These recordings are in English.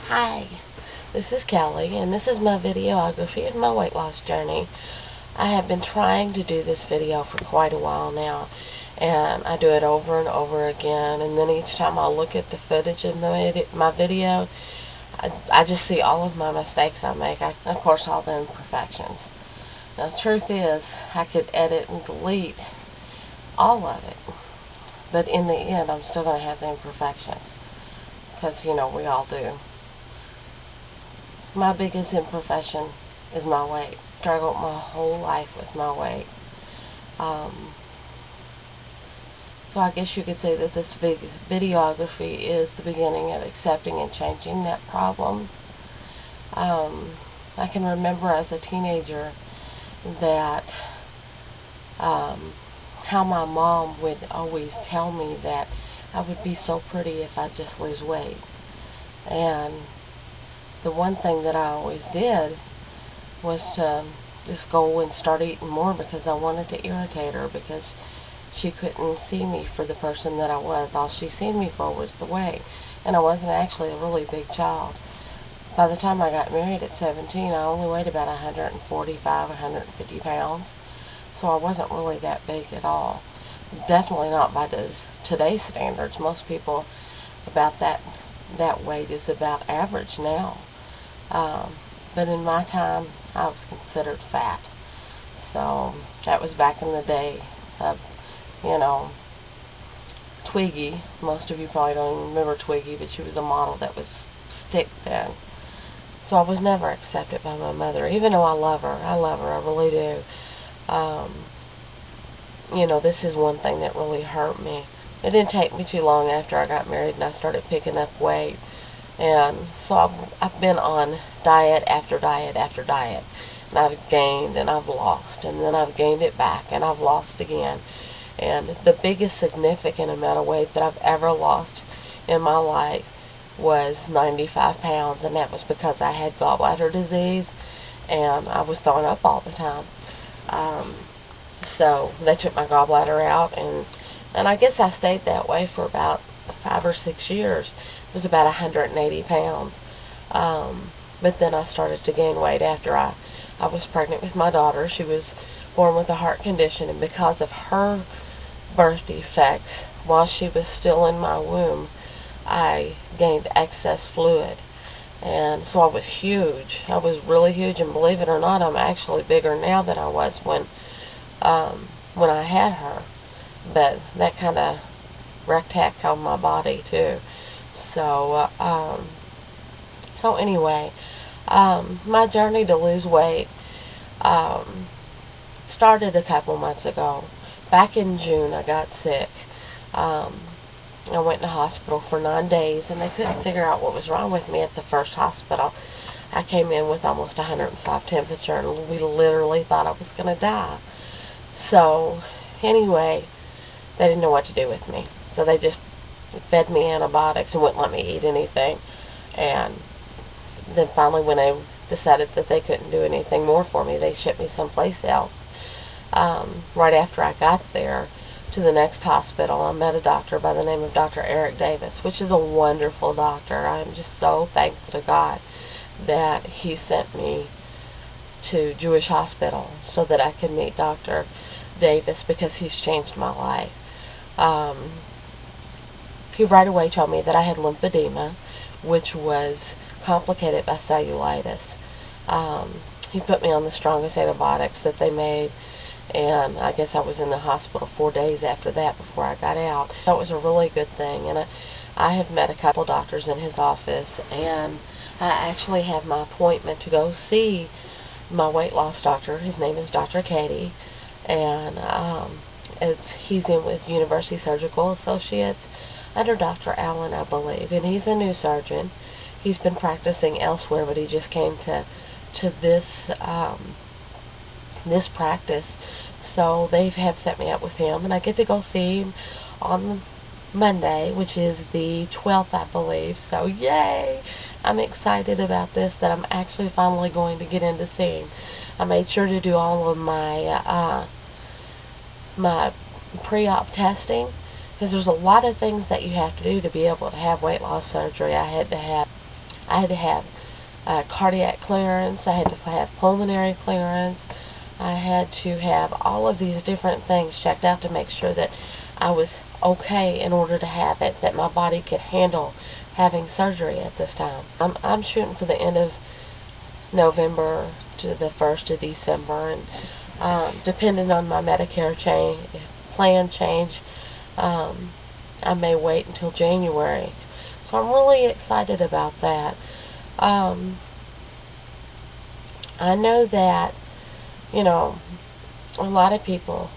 Hi, this is Kelly, and this is my videography of my weight loss journey. I have been trying to do this video for quite a while now, and I do it over and over again, and then each time I look at the footage of my video, I just see all of my mistakes I make, of course all the imperfections. Now the truth is, I could edit and delete all of it, but in the end I'm still going to have the imperfections, because we all do. My biggest imperfection is my weight. Struggled my whole life with my weight. So I guess you could say that this videography is the beginning of accepting and changing that problem. I can remember as a teenager that how my mom would always tell me that I would be so pretty if I just lose weight. And the one thing that I always did was to just go and start eating more because I wanted to irritate her, because she couldn't see me for the person that I was. All she seen me for was the weight, and I wasn't actually a really big child. By the time I got married at 17, I only weighed about 145, 150 pounds, so I wasn't really that big at all. Definitely not by today's standards. Most people about that weight is about average now. But in my time, I was considered fat. So that was back in the day of, Twiggy. Most of you probably don't even remember Twiggy, but she was a model that was stick thin. So I was never accepted by my mother, even though I love her. I really do. This is one thing that really hurt me. It didn't take me too long after I got married and I started picking up weight. And so I've been on diet after diet after diet. And I've gained and I've lost. And then I've gained it back and I've lost again. And the biggest significant amount of weight that I've ever lost in my life was 95 pounds. And that was because I had gallbladder disease and I was throwing up all the time. So they took my gallbladder out, and I guess I stayed that way for about 5 or 6 years. It was about 180 pounds. But then I started to gain weight after I was pregnant with my daughter. She was born with a heart condition, and because of her birth defects, while she was still in my womb, I gained excess fluid. And so I was huge. I was really huge, and believe it or not, I'm actually bigger now than I was when I had her. But that kind of wreaked heck on my body too. So anyway, my journey to lose weight started a couple months ago. Back in June, I got sick. I went in the hospital for 9 days, and they couldn't figure out what was wrong with me at the first hospital. I came in with almost 105 temperature, and we literally thought I was going to die. So anyway, they didn't know what to do with me. So they just fed me antibiotics and wouldn't let me eat anything. And then finally, when they decided that they couldn't do anything more for me, they shipped me someplace else. Right after I got there to the next hospital, I met a doctor by the name of Dr. Eric Davis, which is a wonderful doctor. I'm just so thankful to God that he sent me to Jewish Hospital so that I could meet Dr. Davis, because he's changed my life. He right away told me that I had lymphedema, which was complicated by cellulitis. He put me on the strongest antibiotics that they made, and I guess I was in the hospital 4 days after that before I got out. That was a really good thing, and I have met a couple doctors in his office, and I actually have my appointment to go see my weight loss doctor. His name is Dr. Kellie, and he's in with University Surgical Associates under Dr. Allen, I believe, and he's a new surgeon. He's been practicing elsewhere, but he just came to this this practice, so they have set me up with him, and I get to go see him on Monday, which is the 12th, I believe. So yay! I'm excited about this, that I'm actually finally going to get in to see him. I made sure to do all of my my pre-op testing, because there's a lot of things that you have to do to be able to have weight loss surgery. I had to have I had to have cardiac clearance. I had to have pulmonary clearance. I had to have all of these different things checked out to make sure that I was okay in order to have it, that my body could handle having surgery at this time. I'm shooting for the end of November to the 1st of December, and depending on my Medicare plan change, I may wait until January. So I'm really excited about that. I know that, you know, a lot of people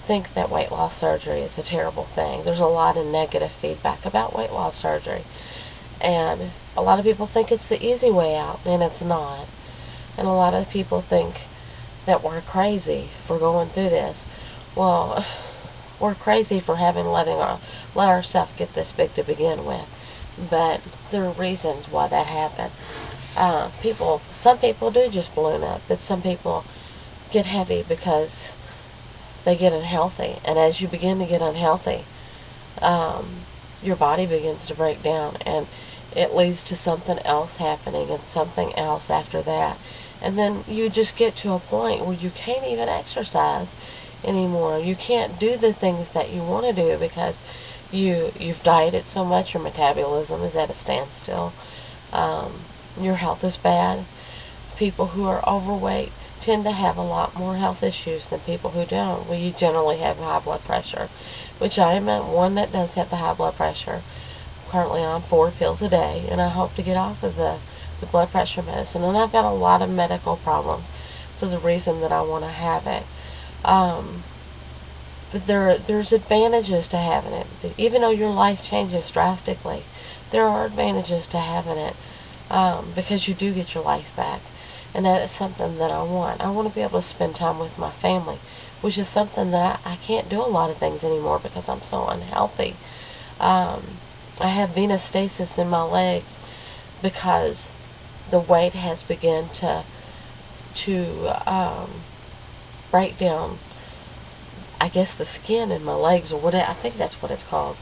think that weight loss surgery is a terrible thing. There's a lot of negative feedback about weight loss surgery. And a lot of people think it's the easy way out, and it's not. And a lot of people think that we're crazy for going through this. Well, we're crazy for let ourselves get this big to begin with. But there are reasons why that happened. Some people do just balloon up, but some people get heavy because they get unhealthy. And as you begin to get unhealthy, your body begins to break down, and it leads to something else happening and something else after that. And then you just get to a point where you can't even exercise anymore. You can't do the things that you want to do because you've dieted so much, your metabolism is at a standstill. Your health is bad. People who are overweight tend to have a lot more health issues than people who don't. Well, you generally have high blood pressure, which I am one that does have the high blood pressure. Currently on 4 pills a day, and I hope to get off of the blood pressure medicine. And I've got a lot of medical problems for the reason that I want to have it. But there's advantages to having it. Even though your life changes drastically, there are advantages to having it, because you do get your life back. And that is something that I want. I want to be able to spend time with my family, which is something that I can't do a lot of things anymore because I'm so unhealthy. I have venous stasis in my legs because the weight has begun to break down, I guess, the skin in my legs, or whatever. I think that's what it's called.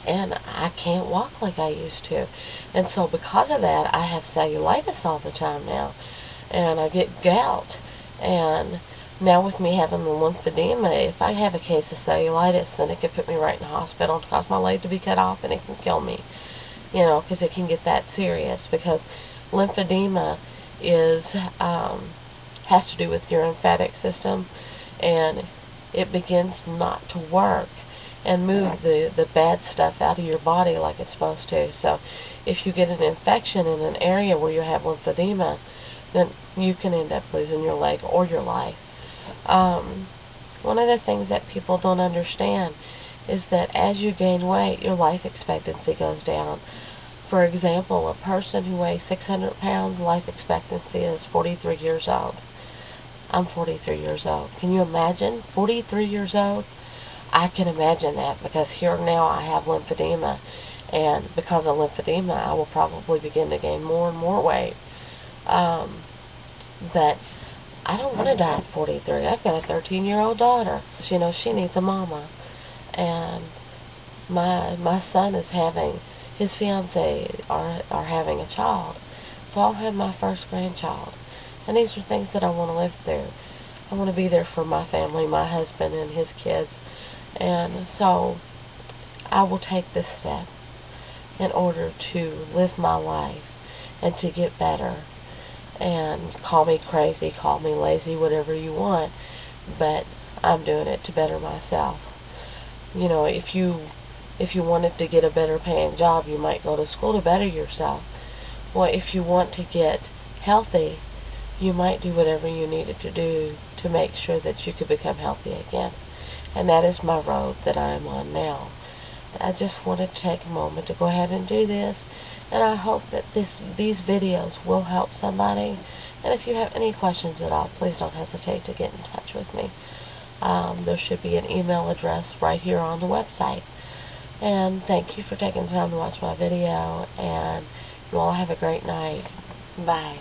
And I can't walk like I used to. And so because of that, I have cellulitis all the time now. And I get gout. And now with me having the lymphedema, if I have a case of cellulitis, then it could put me right in the hospital and cause my leg to be cut off, and it can kill me. You know, because it can get that serious. Because lymphedema has to do with your lymphatic system, and it begins not to work and move the bad stuff out of your body like it's supposed to. So if you get an infection in an area where you have lymphedema, then you can end up losing your leg or your life. One of the things that people don't understand is that as you gain weight, your life expectancy goes down. For example, a person who weighs 600 pounds, life expectancy is 43 years old. I'm 43 years old. Can you imagine? 43 years old? I can imagine that because here now I have lymphedema, and because of lymphedema I will probably begin to gain more and more weight. But I don't want to die at 43. I've got a 13-year-old daughter. You know, she needs a mama. And my son is having, his fiance are having a child. So I'll have my first grandchild. And these are things that I want to live through. I want to be there for my family, my husband and his kids. And so I will take this step in order to live my life and to get better. And call me crazy, call me lazy, whatever you want, but I'm doing it to better myself. You know, if you wanted to get a better paying job, you might go to school to better yourself. Well, if you want to get healthy, you might do whatever you needed to do to make sure that you could become healthy again. And that is my road that I am on now. I just wanted to take a moment to go ahead and do this, and I hope that these videos will help somebody. And if you have any questions at all, please don't hesitate to get in touch with me. There should be an email address right here on the website. And thank you for taking the time to watch my video, and you all have a great night. Bye.